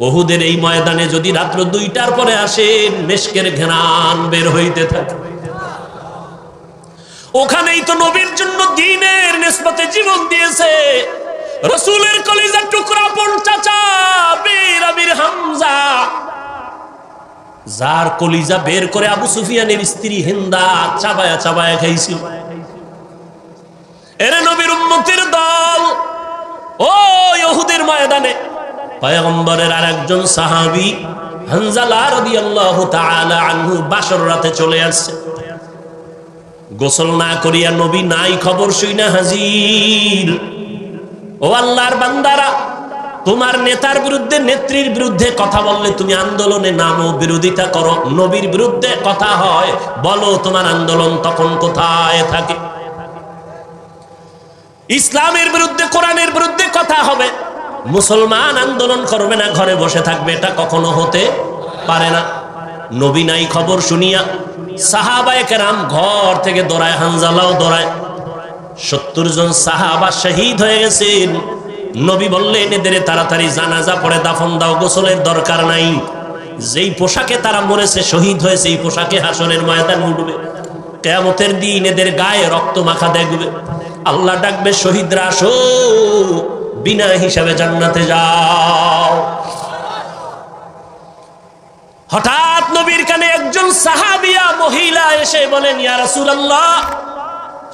উহুদের এই ময়দানে যদি রাত্র 2টার পরে আসেন মেশকের ঘ্রাণ বের হইতে থাকে। ওখানেই তো নবীর জন্য দ্বীনের নিসবতে জীবন দিয়েছে রাসূলের কলিজার টুকরা আপন চাচা বীর আমির হামজা, যার কলিজা বের করে আবু সুফিয়ানের স্ত্রী হিন্দা চাবায়া চাবায়া খাইছিল। এরে নবীর উম্মতের দল ও উহুদের ময়দানে পয়গম্বরের আরেকজন সাহাবী হানজালা রাদিয়াল্লাহু তাআলা আনহু বাসর রাতে চলে আসছে। গোসল না করিয়া নবী নাই খবর শুইনা হাজির। ও আল্লাহর বান্দারা, তোমার নেতার বিরুদ্ধে নেত্রীর বিরুদ্ধে কথা বললে তুমি আন্দোলনে নামো, বিরোধিতা করো। নবীর বিরুদ্ধে কথা হয়, বলো তোমার আন্দোলন তখন কোথায় থাকে? ইসলামের বিরুদ্ধে কোরআনের বিরুদ্ধে কথা হবে, মুসলমান আন্দোলন করবে না, ঘরে বসে থাকবে, এটা কখনো হতে পারে না। নবী নাই খবর শুনিয়া সাহাবায়ে কেরাম ঘর থেকে দৌড়ায়, হানজালাও দৌড়ায়। 70 জন সাহাবা শহীদ হয়ে গেছেন। নবী বললেন এদের তাড়াতাড়ি জানাজা পড়ে দাফন দাও, গোসলের দরকার নাই। যেই পোশাকে তারা মরেছে, শহীদ হয়েছে, এই পোশাকে হাসরের ময়দান উঠবে। কিয়ামতের দিন এদের গায়ে রক্ত মাখা দেখবে। আল্লাহ ডাকবে, শহীদরা আসো, বিনা হিসাবে জান্নাতে যাও। হঠাৎ নবীর কানে একজন সাহাবিয়া মহিলা এসে বলেন, ইয়া রাসূলুল্লাহ,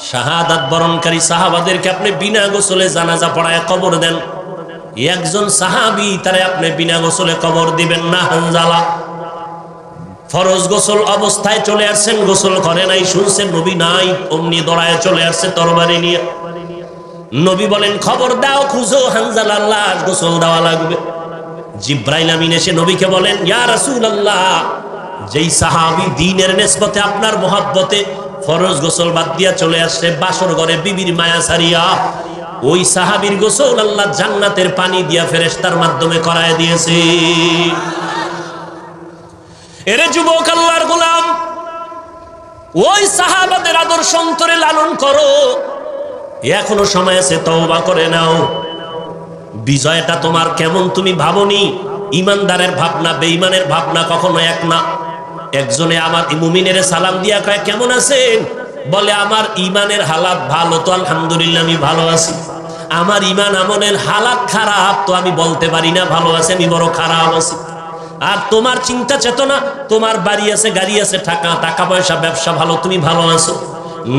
শাহাদাত বরণকারী সাহাবাদেরকে আপনি বিনা গোসলে জানাজা পড়ায় কবর দেন। একজন সাহাবী তারে আপনি বিনা গোসলে কবর দিবেন না। হানজালা ফরজ গোসল অবস্থায় চলে আসছেন, গোসল করে নাই, শুনছেন নবী নাই, অমনি দৌড়ায় চলে আসছে তরবারি নিয়ে। নবী বলেন, খবর দাও, খুঁজো হানজালার লাশ, গোসল দেওয়া লাগবে। জিব্রাইল আমিন এসে নবীকে বলেন, ইয়া রাসূলুল্লাহ, যেই সাহাবী দ্বীনের নিসবতে আপনার মহব্বতে ফরজ গোসল বাদ দিয়া চলে আসছে বাসর ঘরে বিবির মায়া সারিয়া, ওই সাহাবীর গোসল আল্লাহ জান্নাতের পানি দিয়া ফেরেশতার মাধ্যমে করায় দিয়েছে। এরে যুবক, আল্লাহর গোলাম, ওই সাহাবাদের আদর্শ অন্তরে লালন করো। এখনো সময় আছে, তওবা করে নাও। বিজয়টা তোমার কেমন তুমি ভাবনি। ইমানদারের ভাবনা বেঈমানের ভাবনা কখনো এক না। একজনে আমার মুমিনের সালাম দিয়া কয়, কেমন আছেন? বলে, আমার ইমানের হালাত ভালো তো আলহামদুলিল্লাহ, আমি ভালো আছি। আমার ইমান আমলের হালাত খারাপ তো আমি বলতে পারি না ভালো আছে, আমি বড় খারাপ আছি। আর তোমার চিন্তা চেতনা, তোমার বাড়ি আছে, গাড়ি আছে, টাকা পয়সা, ব্যবসা ভালো, তুমি ভালো আছো।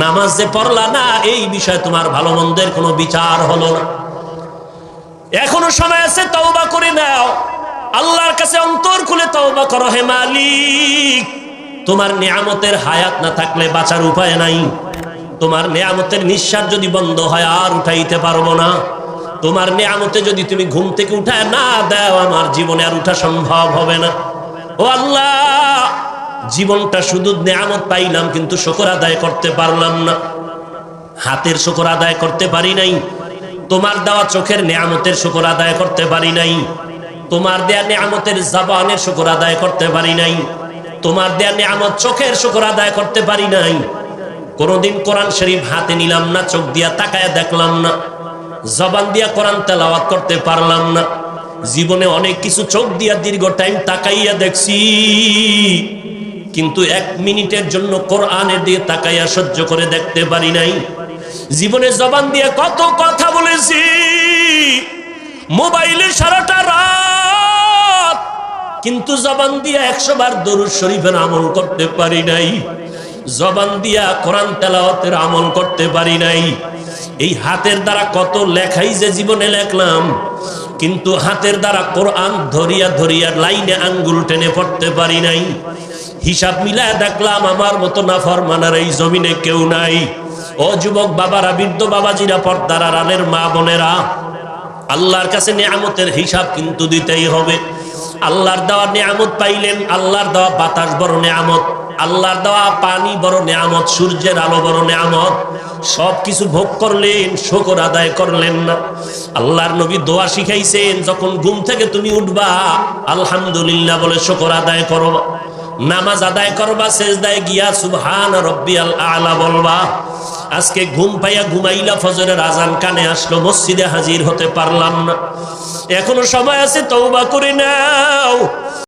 নামাজ যে পড়লা না, এই বিষয়ে তোমার ভালো মন্দের কোনো বিচার হলো না। এখনো সময় আছে, তওবা করে নাও। আল্লাহর কাছে অন্তর খুলে তওবা করো। হে মালিক, তোমার নিয়ামতের হায়াত না থাকলে বাঁচার উপায় নাই। তোমার নিয়ামতের নিঃশ্বাস যদি বন্ধ হয় আর উঠাইতে পারবো না। তোমার নিয়ামতে যদি তুমি ঘুম থেকে উঠায় না দাও, আমার জীবনে আর উঠা সম্ভব হবে না। ও আল্লাহ, জীবনটা শুধু নিয়ামত পাইলাম, কিন্তু শুকর আদায় করতে পারলাম না। হাতের শুকর আদায় করতে পারি নাই। তোমার দেওয়া চোখের নিয়ামতের শুকর আদায় করতে পারি নাই। তোমার দেয়া নিয়ামতের জবানের শুকর আদায় করতে পারি নাই। তোমার দেয়া নিয়ামত চোখের শুকর আদায় করতে পারি নাই। কোনদিন কোরআন শরীফ হাতে নিলাম না, চোখ দিয়া তাকায় দেখলাম না, জবান দিয়া কোরআন তেলাওয়াত করতে পারলাম না। জীবনে অনেক কিছু চোখ দিয়া দীর্ঘ টাইম তাকাইয়া দেখছি, কিন্তু 1 মিনিটের জন্য কোরআনের দিয়ে তাকাইয়া সহ্য করে দেখতে পারি নাই। জীবনে জবান দিয়ে কত কথা বলেছি, মোবাইলে সারাটা রাত, কিন্তু জবান দিয়া 100 বার দরুদ শরীফের আমল করতে পারি নাই। জবান দিয়া কোরআন তেলাওয়াতের আমল করতে পারি নাই। এই হাতের দ্বারা কত লেখাই যে জীবনে লেখলাম, কিন্তু হাতের দ্বারা কোরআন ধরিয়া ধরিয়া লাইনে আঙ্গুল টেনে পড়তে পারি নাই। হিসাব মিলায় দেখলাম আমার মতো নাফরমানের এই জমিনে কেউ নাই। ও যুবক বাবারা, বৃদ্ধ বাবাজিরা, পর্দার আড়ালের মা বোনেরা, আল্লাহর কাছে নিয়ামতের হিসাব কিন্তু দিতেই হবে। আল্লাহর দেওয়া নিয়ামত পাইলেন, আল্লাহর দেওয়া বাতাস বড় নিয়ামত, আল্লাহর দেওয়া পানি বড় নিয়ামত, সূর্যের আলো বড় নিয়ামত। সবকিছু ভোগ করলেন, শুকর আদায় করলেন না। আল্লাহর নবী দোয়া শিখাইছেন, যখন ঘুম থেকে তুমি উঠবা আলহামদুলিল্লাহ বলে শুকর আদায় করো। নামাজ আদায় করবা, সেজদায় গিয়া সুবহান রাব্বিয়াল আ'লা বলবা। আজকে ঘুম পাইয়া ঘুমাইলা, ফজরের আজান কানে আসলো, মসজিদে হাজির হতে পারলাম না, এখনো সময় আছে, তওবা করে নাও।